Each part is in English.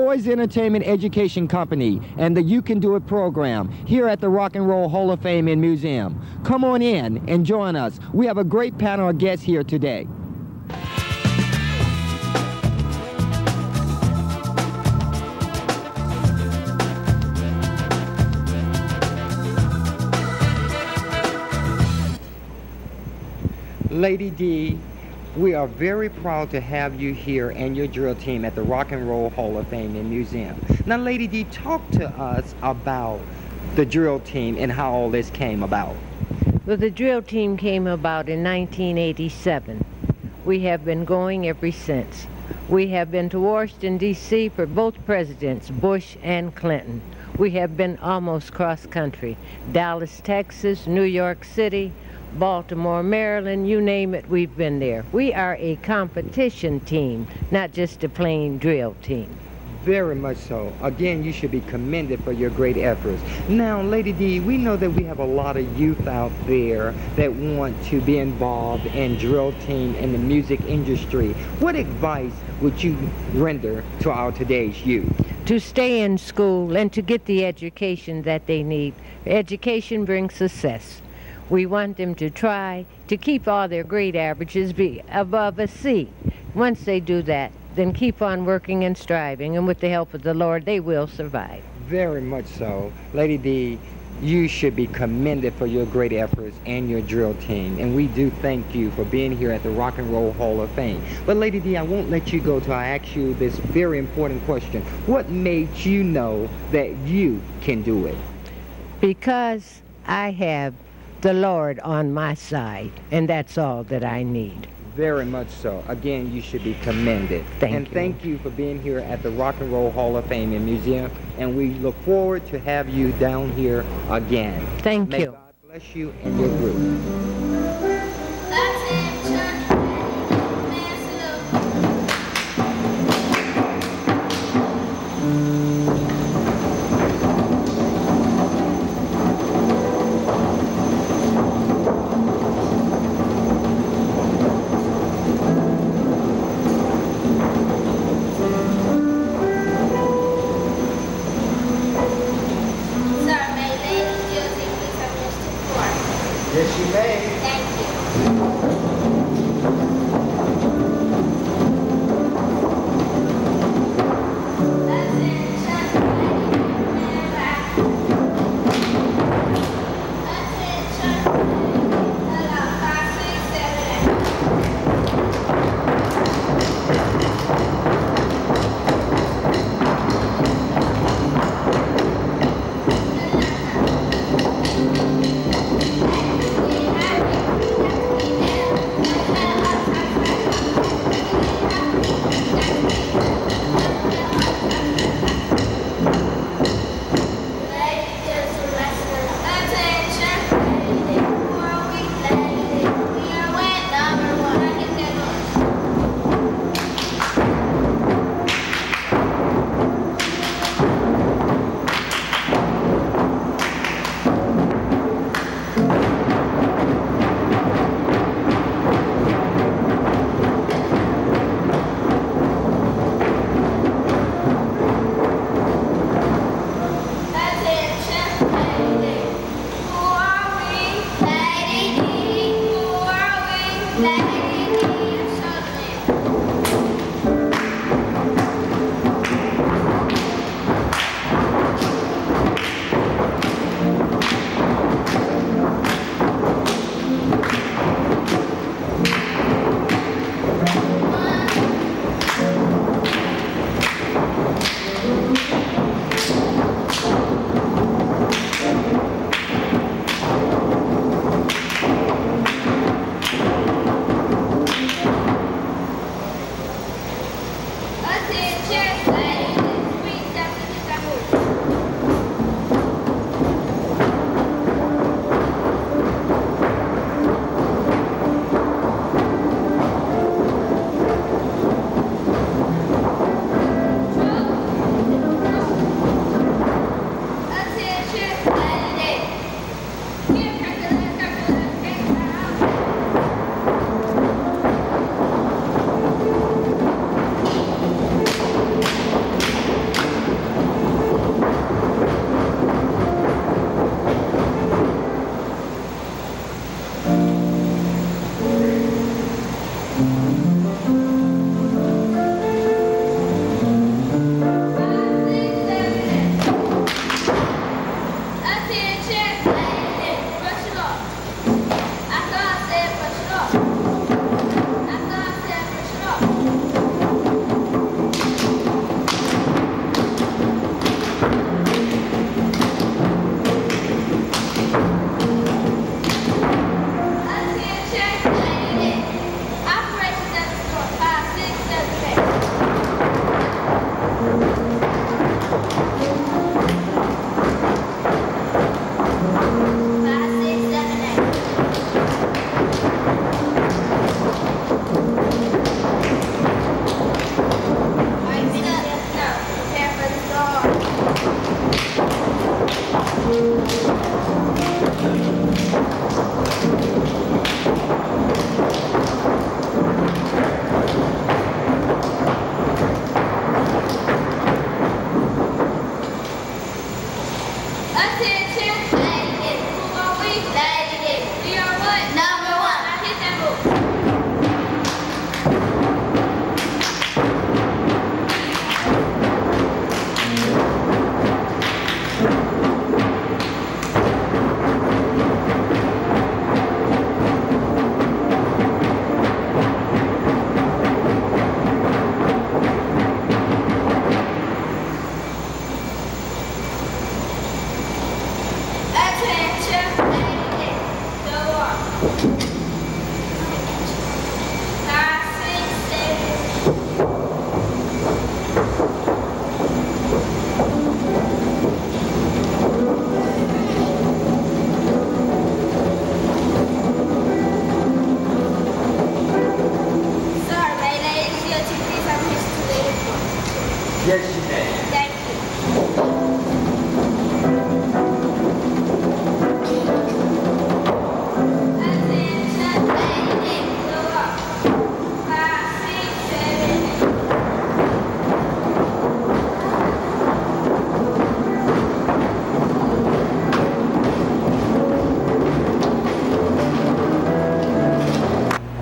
POISE Entertainment Education Company and the You Can Do It program here at the Rock and Roll Hall of Fame and Museum. Come on in and join us. We have a great panel of guests here today. Lady D, we are very proud to have you here and your drill team at the Rock and Roll Hall of Fame and Museum. Now, Lady D, talk to us about the drill team and how all this came about. Well, the drill team came about in 1987. We have been going ever since. We have been to Washington, D.C. for both presidents, Bush and Clinton. We have been almost cross-country. Dallas, Texas, New York City, Baltimore, Maryland, you name it, we've been there. We are a competition team, not just a plain drill team. Very much so. Again, you should be commended for your great efforts. Now, Lady D, we know that we have a lot of youth out there that want to be involved in drill team in the music industry. What advice would you render to our today's youth? To stay in school and to get the education that they need. Education brings success. We want them to try to keep all their grade averages be above a C. Once they do that, then keep on working and striving, and with the help of the Lord, they will survive. Very much so. Lady D, you should be commended for your great efforts and your drill team, and we do thank you for being here at the Rock and Roll Hall of Fame. But Lady D, I won't let you go till I ask you this very important question. What made you know that you can do it? Because I have the Lord on my side, and that's all that I need. Very much so. Again, you should be commended. Thank you for being here at the Rock and Roll Hall of Fame and Museum, and we look forward to have you down here again. Thank you. May God bless you and your group. Yes, you may. Yes, you may. Thank you. Attention, ladies, go up. 5, 6, 7,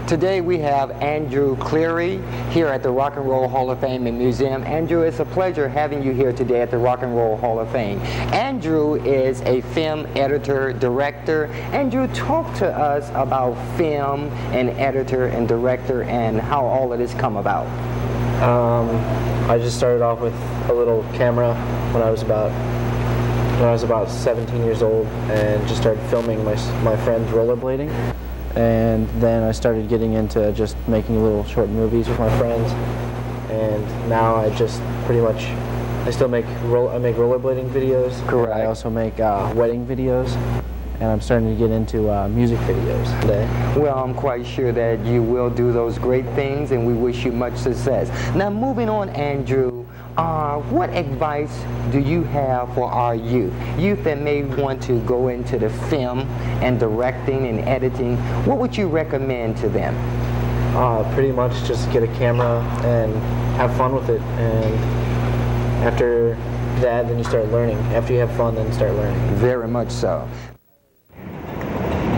8. Today we have Andrew Cleary here at the Rock and Roll Hall of Fame and Museum. Andrew, it's a pleasure having you here today at the Rock and Roll Hall of Fame. Andrew is a film editor, director. Andrew, talk to us about film and editor and director and how all of this come about. I just started off with a little camera when I was about 17 years old and just started filming my friends rollerblading. And then I started getting into just making little short movies with my friends. And now I just pretty much, I make rollerblading videos. Correct. I also make wedding videos. And I'm starting to get into music videos today. Well, I'm quite sure that you will do those great things, and we wish you much success. Now, moving on, Andrew, what advice do you have for our youth that may want to go into the film and directing and editing? What would you recommend to them? Pretty much just get a camera and have fun with it. And after that, then you start learning. After you have fun, then start learning. Very much so.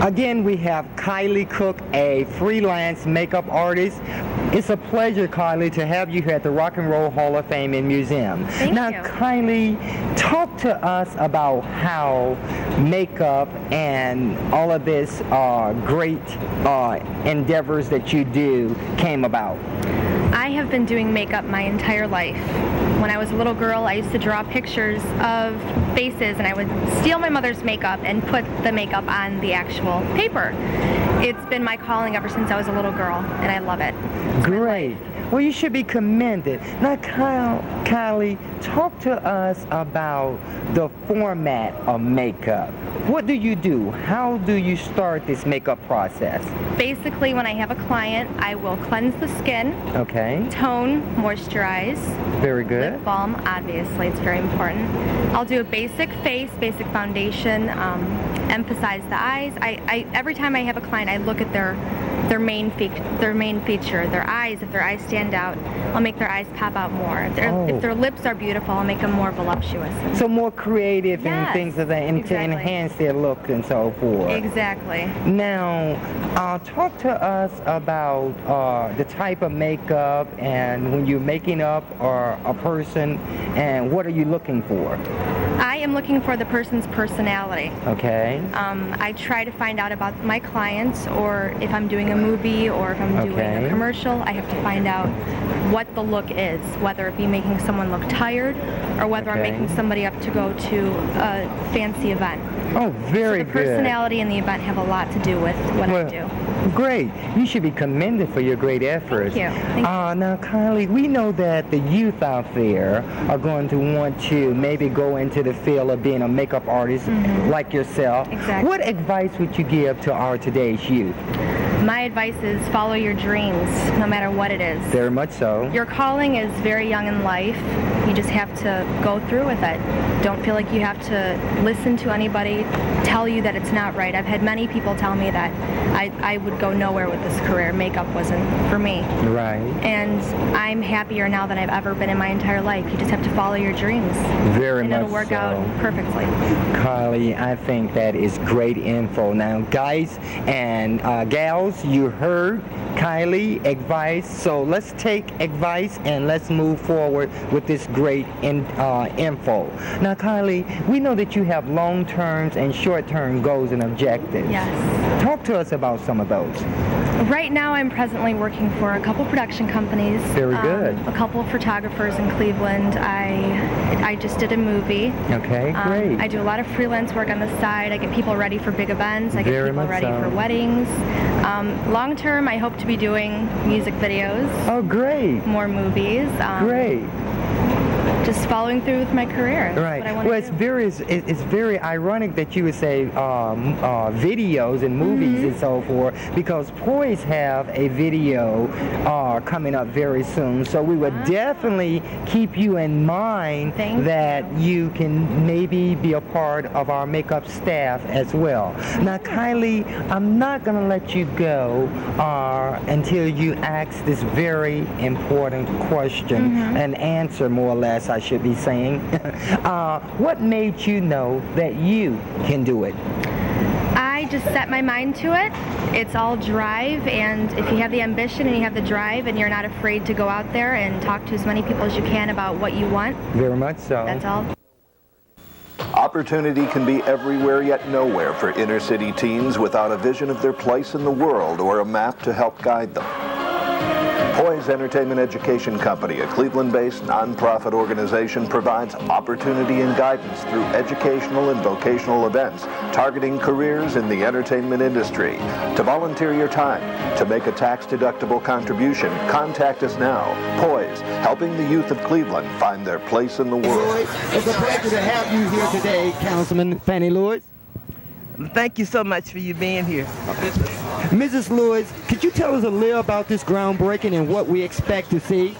Again, we have Kylie Cook, a freelance makeup artist. It's a pleasure, Kylie, to have you here at the Rock and Roll Hall of Fame and Museum. Thank now, you. Kylie, talk to us about how makeup and all of this great endeavors that you do came about. I have been doing makeup my entire life. When I was a little girl, I used to draw pictures of faces, and I would steal my mother's makeup and put the makeup on the actual paper. It's been my calling ever since I was a little girl, and I love it. Great. Well, you should be commended. Now, Kylie, talk to us about the format of makeup. What do you do? How do you start this makeup process? Basically, when I have a client, I will cleanse the skin, Okay. tone, moisturize, Very good. lip balm, obviously, it's very important. I'll do a basic face, basic foundation, emphasize the eyes. Every time I have a client, I look at their main feature, their eyes. If their eyes stand out, I'll make their eyes pop out more. If their lips are beautiful, I'll make them more voluptuous. So more creative and Yes, things of that, and to exactly. enhance their look and so forth. Exactly. Now, talk to us about the type of makeup and when you're making up a person, and what are you looking for? I am looking for the person's personality. Okay. I try to find out about my clients, or if I'm doing a movie or if I'm doing Okay. a commercial, I have to find out what the look is, whether it be making someone look tired or whether I'm Okay. making somebody up to go to a fancy event. Oh, very So the good. personality and the event have a lot to do with what I do. Great. You should be commended for your great efforts. Thank you. Thank you. Now, Kylie, we know that the youth out there are going to want to maybe go into the field of being a makeup artist like yourself. Exactly. What advice would you give to our today's youth? My advice is follow your dreams, no matter what it is. Very much so. Your calling is very young in life. You just have to go through with it. Don't feel like you have to listen to anybody tell you that it's not right. I've had many people tell me that I would go nowhere with this career. Makeup wasn't for me. Right. And I'm happier now than I've ever been in my entire life. You just have to follow your dreams. Very much so. And it'll work out perfectly. Carly, I think that is great info. Now, guys and gals, you heard Kylie advice. So let's take advice and let's move forward with this great info. Now, Kylie, we know that you have long-term and short-term goals and objectives. Yes. Talk to us about some of those. Right now, I'm presently working for a couple production companies. Very good. A couple photographers in Cleveland. I just did a movie. Okay, great. I do a lot of freelance work on the side. I get people ready for big events. I get Very people much ready so. for weddings. Long term, I hope to be doing music videos. Oh, great. More movies. Great. Just following through with my career. That's Right. what I want Well, to do. it's very ironic that you would say videos and movies and so forth, because POISE have a video coming up very soon. So we would definitely keep you in mind that you can maybe be a part of our makeup staff as well. Now, Kylie, I'm not going to let you go until you ask this very important question and answer, more or less, I should be saying. What made you know that you can do it? I just set my mind to it. It's all drive, and if you have the ambition and you have the drive and you're not afraid to go out there and talk to as many people as you can about what you want. Very much so. That's all. Opportunity can be everywhere yet nowhere for inner city teens without a vision of their place in the world or a map to help guide them. POISE Entertainment Education Company, a Cleveland-based nonprofit organization, provides opportunity and guidance through educational and vocational events targeting careers in the entertainment industry. To volunteer your time, to make a tax-deductible contribution, contact us now. POISE, helping the youth of Cleveland find their place in the world. It's a pleasure to have you here today, Councilman Fannie Lewis. Thank you so much for you being here. Mrs. Lewis, could you tell us a little about this groundbreaking and what we expect to see?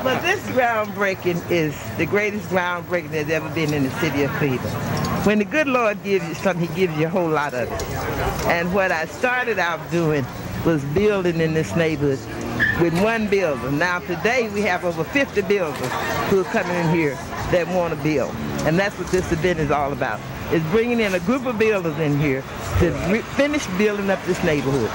Well, this groundbreaking is the greatest groundbreaking that's ever been in the city of Cleveland. When the good Lord gives you something, he gives you a whole lot of it. And what I started out doing was building in this neighborhood with one builder. Now today we have over 50 builders who are coming in here that want to build. And that's what this event is all about. It's bringing in a group of builders in here to finish building up this neighborhood.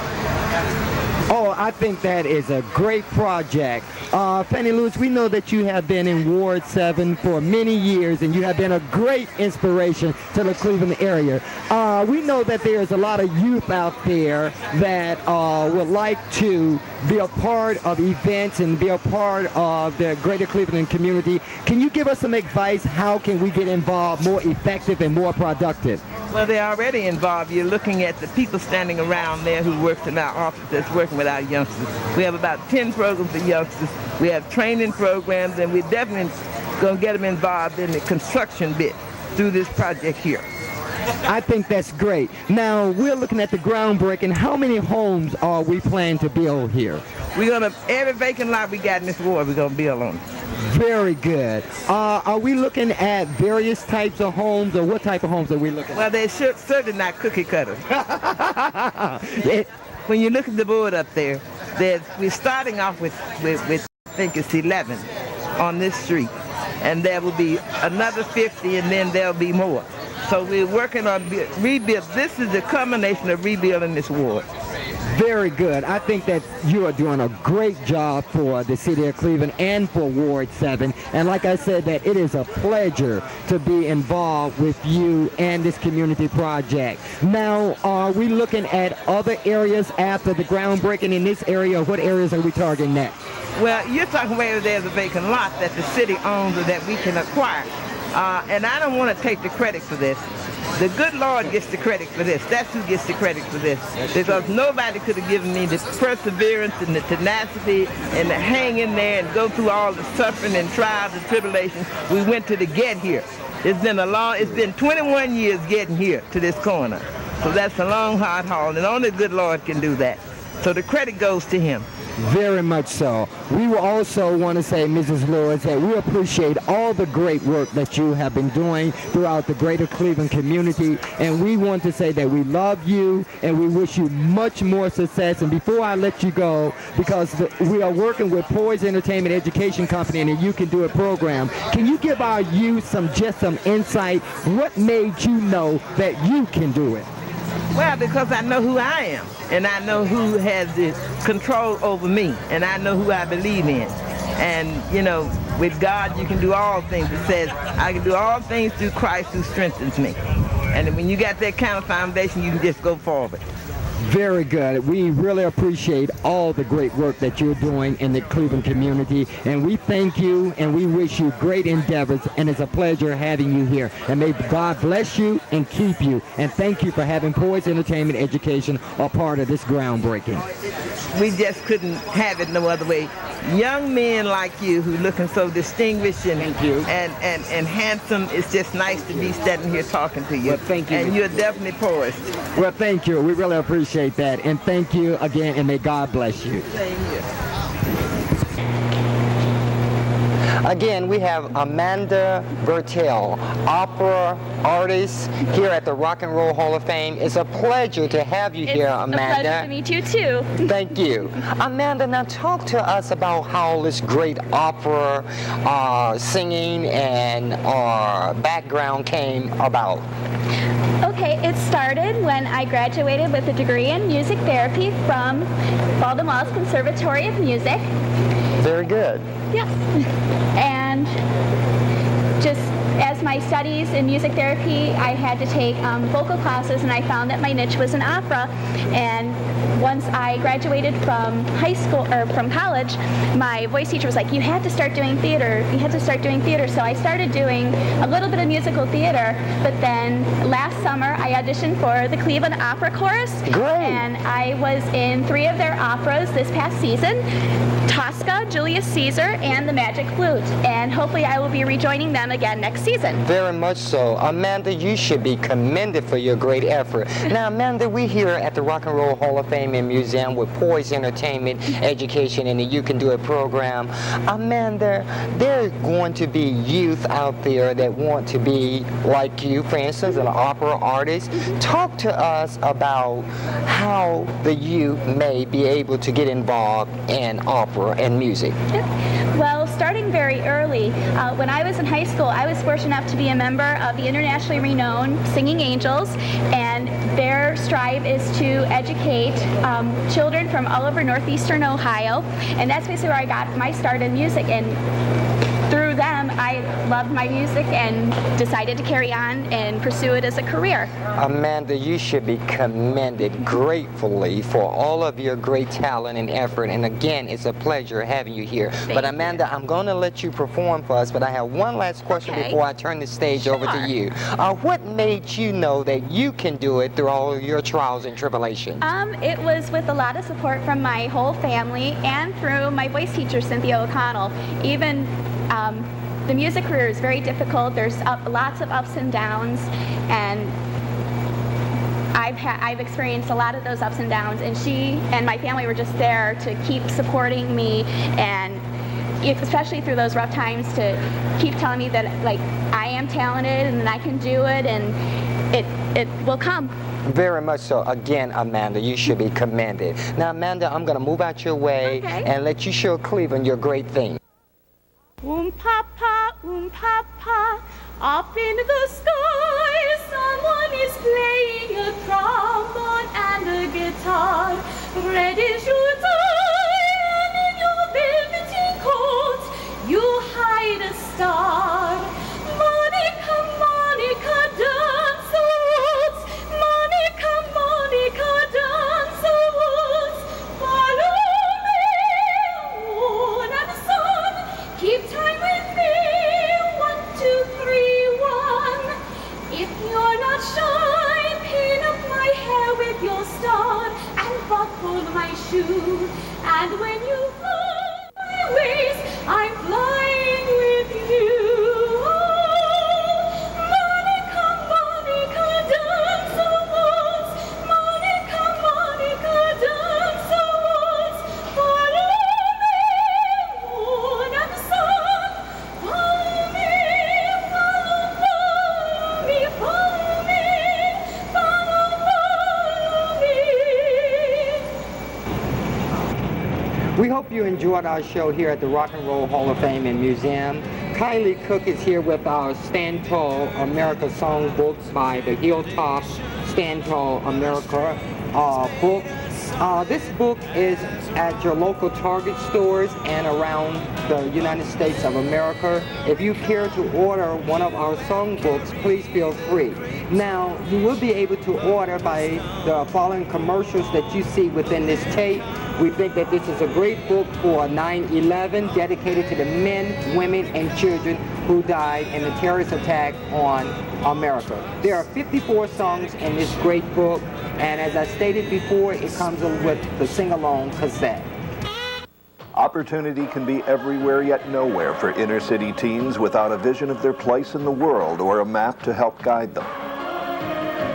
Oh, I think that is a great project. Fannie Lewis, we know that you have been in Ward 7 for many years, and you have been a great inspiration to the Cleveland area. We know that there's a lot of youth out there that would like to be a part of events and be a part of the greater Cleveland community. Can you give us some advice? How can we get involved more effective and more productive? Well, they're already involved. You're looking at the people standing around there who works in our office that's working with our youngsters. We have about 10 programs for youngsters. We have training programs, and we're definitely going to get them involved in the construction bit through this project here. I think that's great. Now, we're looking at the groundbreaking. How many homes are we planning to build here? We're going to, every vacant lot we got in this ward, we're going to build on it. Very good. Are we looking at various types of homes, or what type of homes are we looking at? Well, they're certainly not cookie cutters. When you look at the board up there, we're starting off with I think it's 11 on this street. And there will be another 50, and then there'll be more. So we're working on rebuild. This is the culmination of rebuilding this ward. Very good. I think that you are doing a great job for the city of Cleveland and for Ward 7. And like I said, that it is a pleasure to be involved with you and this community project. Now, are we looking at other areas after the groundbreaking in this area? What areas are we targeting next? Well, you're talking where there's a vacant lot that the city owns or that we can acquire. And I don't want to take the credit for this. The good Lord gets the credit for this. That's who gets the credit for this. Because nobody could have given me the perseverance and the tenacity and the hang in there and go through all the suffering and trials and tribulations we went to get here. It's been 21 years getting here to this corner. So that's a long, hard haul, and only the good Lord can do that. So the credit goes to him. Very much so. We will also want to say, Mrs. Lewis, that we appreciate all the great work that you have been doing throughout the greater Cleveland community, and we want to say that we love you and we wish you much more success. And before I let you go, because we are working with POISE Entertainment Education Company and the You Can Do It program, can you give our youth just some insight? What made you know that you can do it? Well, because I know who I am, and I know who has the control over me, and I know who I believe in. And, you know, with God, you can do all things. It says, I can do all things through Christ who strengthens me. And when you got that kind of foundation, you can just go forward. Very good. We really appreciate all the great work that you're doing in the Cleveland community, and we thank you and we wish you great endeavors, and it's a pleasure having you here. And may God bless you and keep you, and thank you for having POISE Entertainment Education a part of this groundbreaking. We just couldn't have it no other way. Young men like you who looking so distinguished and handsome, it's just nice to be standing here talking to you. Well, thank you. And you're definitely poised. Well, thank you. We really appreciate that. And thank you again, and may God bless you. Same here. Again, we have Amanda Bertel, opera artist here at the Rock and Roll Hall of Fame. It's a pleasure to have you here, Amanda. It's a pleasure to meet you, too. Thank you. Amanda, now talk to us about how this great opera singing and background came about. Okay, it started when I graduated with a degree in music therapy from Baltimore's Conservatory of Music. Very good. Yes. And just as my studies in music therapy, I had to take vocal classes, and I found that my niche was in opera. And once I graduated from high school or from college, my voice teacher was like, you have to start doing theater. You have to start doing theater. So I started doing a little bit of musical theater. But then last summer, I auditioned for the Cleveland Opera Chorus. Great. And I was in 3 of their operas this past season: Tosca, Julius Caesar, and The Magic Flute. And hopefully I will be rejoining them again next season. Very much so. Amanda, you should be commended for your great effort. Now, Amanda, we here at the Rock and Roll Hall of Fame and Museum with POISE Entertainment Education and the You Can Do It program. Amanda, there are going to be youth out there that want to be like you, for instance, an opera artist. Talk to us about how the youth may be able to get involved in opera and music. Well, starting very early, when I was in high school, I was fortunate enough to be a member of the internationally renowned Singing Angels, and their strive is to educate children from all over northeastern Ohio, and that's basically where I got my start in music. And through them, I loved my music and decided to carry on and pursue it as a career. Amanda, you should be commended gratefully for all of your great talent and effort. And again, it's a pleasure having you here. But Amanda, I'm going to let you perform for us, but I have one last question before I turn the stage over to you. What made you know that you can do it through all of your trials and tribulations? It was with a lot of support from my whole family and through my voice teacher, Cynthia O'Connell. Even the music career is very difficult. There's lots of ups and downs, and I've experienced a lot of those ups and downs, and she and my family were just there to keep supporting me, and especially through those rough times, to keep telling me that, like, I am talented and I can do it, and it will come. Very much so. Again, Amanda, you should be commended. Now, Amanda, I'm going to move out your way and let you show Cleveland your great thing. Papa, up in the sky, someone is playing a trombone and a guitar. Ready to die, and in your velveteen coat, you hide a star. Monica, Monica, dance the waltz. Monica, Monica, dance the waltz. Follow me, moon and sun, keep time with me. 1, 2, 3, 1. If you're not shy, pin up my hair with your star and buckle my shoe. And when you hold my waist, I'm flying with you. Oh, Monica, Monica, dance the waltz. you enjoyed our show here at the Rock and Roll Hall of Fame and Museum. Kylie Cook is here with our Stand Tall America Songbooks by the Hilltop Stand Tall America book. This book is at your local Target stores and around the United States of America. If you care to order one of our songbooks, please feel free. Now, you will be able to order by the following commercials that you see within this tape. We think that this is a great book for 9/11, dedicated to the men, women, and children who died in the terrorist attack on America. There are 54 songs in this great book, and as I stated before, it comes with the sing-along cassette. Opportunity can be everywhere yet nowhere for inner city teens without a vision of their place in the world or a map to help guide them.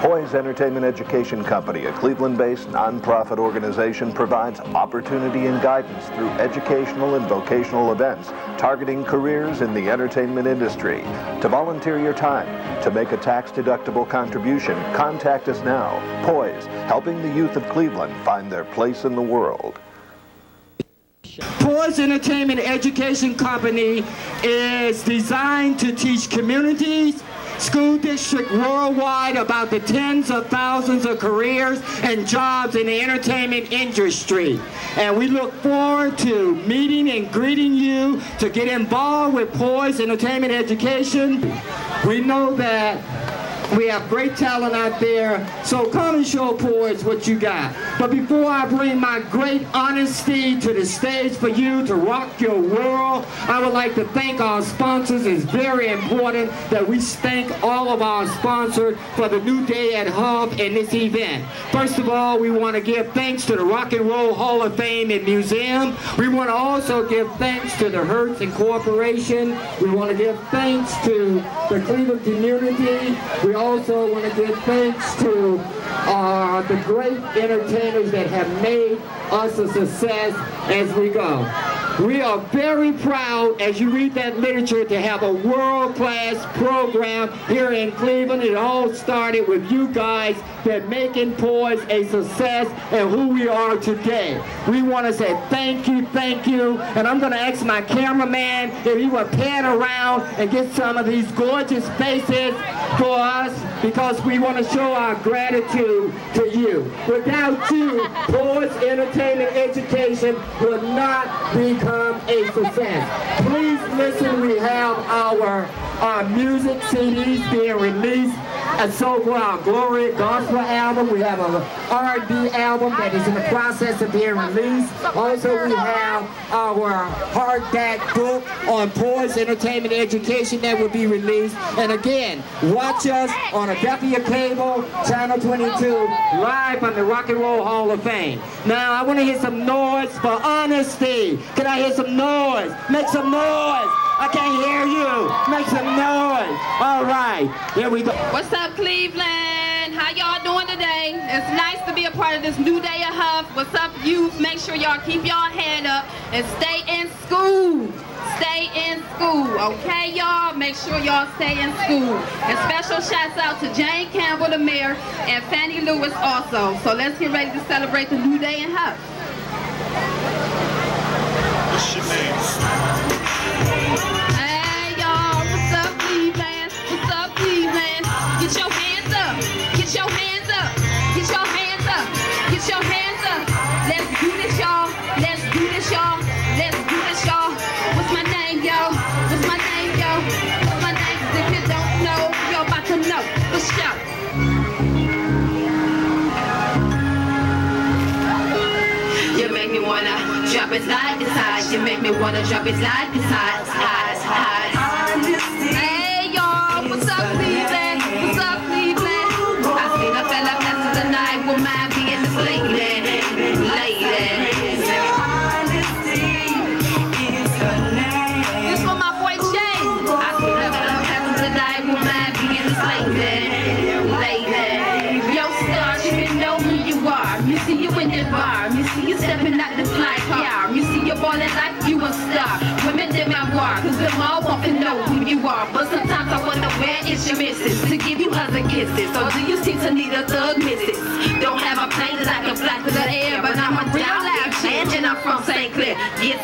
POISE Entertainment Education Company, a Cleveland-based nonprofit organization, provides opportunity and guidance through educational and vocational events targeting careers in the entertainment industry. To volunteer your time, to make a tax-deductible contribution, contact us now. POISE, helping the youth of Cleveland find their place in the world. POISE Entertainment Education Company is designed to teach communities, school districts worldwide about the tens of thousands of careers and jobs in the entertainment industry. And we look forward to meeting and greeting you to get involved with POISE Entertainment Education. We know that we have great talent out there, so come and show POISE what you got. But before I bring my great honesty to the stage for you to rock your world, I would like to thank our sponsors. It's very important that we thank all of our sponsors for the New Day at Hub in this event. First of all, we want to give thanks to the Rock and Roll Hall of Fame and Museum. We want to also give thanks to the Hertz Incorporation. We want to give thanks to the Cleveland community. We also want to give thanks to the great entertainers that have made us a success as we go. We are very proud, as you read that literature, to have a world-class program here in Cleveland. It all started with you guys that making POISE a success and who we are today. We want to say thank you, and I'm going to ask my cameraman if he would pan around and get some of these gorgeous faces for us, because we want to show our gratitude to you. Without you, POISE Entertainment Education will not become a success. Please listen, we have our music CDs being released. And so for our Glory Gospel album, we have an R&B album that is in the process of being released. Also, we have our hardback book on POISE Entertainment Education that will be released. And again, watch us on Adelphia Cable, Channel 22, live on the Rock and Roll Hall of Fame. Now, I want to hear some noise for honesty. Can I hear some noise? Make some noise. I can't hear you. Make some noise. All right, here we go. What's up, Cleveland? How y'all doing today? It's nice to be a part of this new day of Huff. What's up, youth? Make sure y'all keep y'all hand up and stay in school. Stay in school, okay, y'all? Make sure y'all stay in school. And special shouts out to Jane Campbell, the mayor, and Fannie Lewis also. So let's get ready to celebrate the new day in Huff. What's your name? Hey, y'all, what's up, Cleveland? What's up, Cleveland? Get your hands up. Get your hands up. Get your hands up. Get your hands up. Let's do this, y'all. Let's do this, y'all. Let's do this, y'all. What's my name, yo? What's my name, yo? What's my name? 'Cause if you don't know, you're about to know. Let's go. You make me wanna drop it like this high. You make me wanna drop it like this high. Hey y'all, what's up, Cleveland? What's up, Cleveland? I seen a fella blessed tonight with my being this lady. This for my boy Jay. I seen a fella blessed tonight with my being this lady. Yo, star, you can know who you are. You see you in the bar. You see you stepping out the fly car. You see you ballin' like you a star. Women them I war, 'cause them all want to know who you are. But sometimes I wonder where is your missus to give you hugs and kisses. So do you seem to need a thug missus? Don't have a plane that I can fly to the air, but I'm a down loud chick and I'm from St. Clair. Get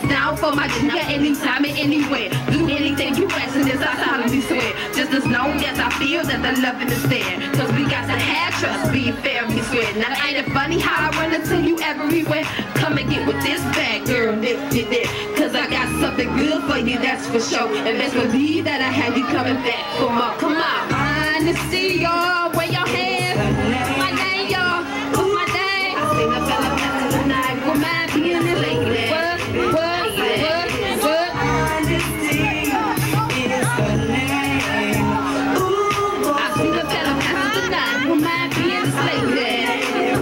for my chica anytime and anywhere. Do anything you ask and this I solemnly swear. Just as long as I feel that the loving is there. Cause we got to have trust, be fair, we swear. Now ain't it funny how I run into you everywhere? Come and get with this bag, girl, lift it there. Cause I got something good for you, that's for sure. And best believe that I have you coming back for more. Come on. Honesty, y'all, where your hands? My name, y'all, what's my name? I seen a fella pass tonight, with mine being this lady. What? Honesty is the name. Ooh, I seen a fella pass tonight, with mine being this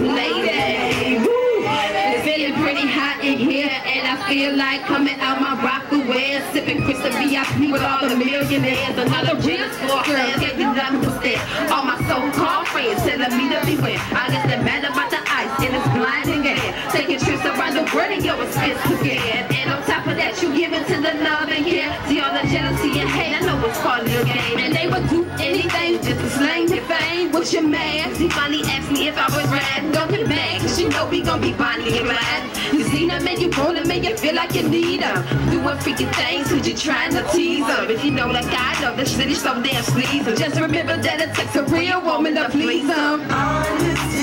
lady. Woo. It's feeling pretty hot in here, and I feel like coming out my Rockaway, sipping crystal VIP with all the millionaires. Another real score class, get you done with that. All my so-called friends telling me to beware. I guess they're mad about the ice and it's blinding air. Taking trips around the world and your expense to get. And on top of that, you give it to the love and care. See all the jealousy and hate, I know it's part of your game. And they would do anything just to slang your fame. What's your man? He finally asked me if I was riding. Don't get mad, cause you know we gon' be Bonnie and Clyde. You seen them and you want them and you feel like you need them. Doing freaking things cause you're trying to tease them. If you know like I know, the city's so damn sleazy. Just remember that it takes a real woman to please them.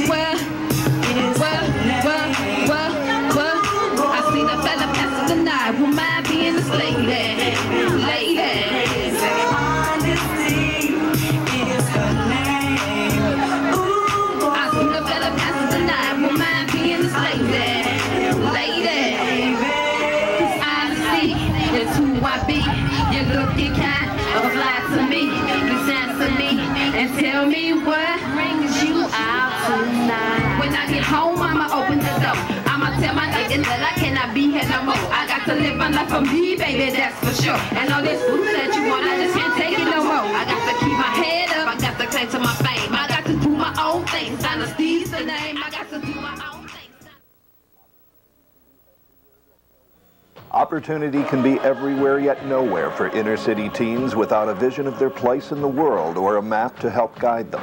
Well, I seen a fella pass tonight, with mine being this lady. Honesty is her name. Ooh, I seen a fella pass tonight, with mine being this lady. Honesty is who I be. You look, you kind of fly to me. Listen to me and tell me what brings you out tonight. When I get home, I'ma open the door. I'ma tell my niggas that I cannot be here no more. I got to live my life for me, baby, that's for sure. And all this food that you want, I just can't take it no more. I got to keep my head up, I got to claim to my fame. I got to do my own things. Dynasty's the name, I got to do my own things. Opportunity can be everywhere yet nowhere for inner city teens without a vision of their place in the world or a map to help guide them.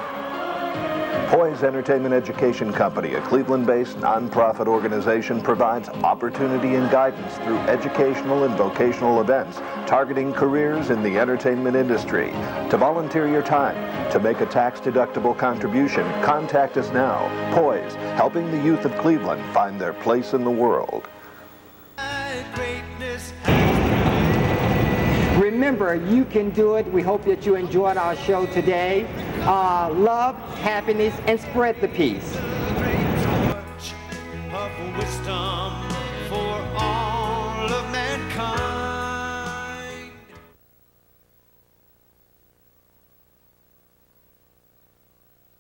POISE Entertainment Education Company, a Cleveland-based nonprofit organization, provides opportunity and guidance through educational and vocational events targeting careers in the entertainment industry. To volunteer your time, to make a tax-deductible contribution, contact us now. POISE, helping the youth of Cleveland find their place in the world. Remember, you can do it. We hope that you enjoyed our show today. Love, happiness, and spread the peace.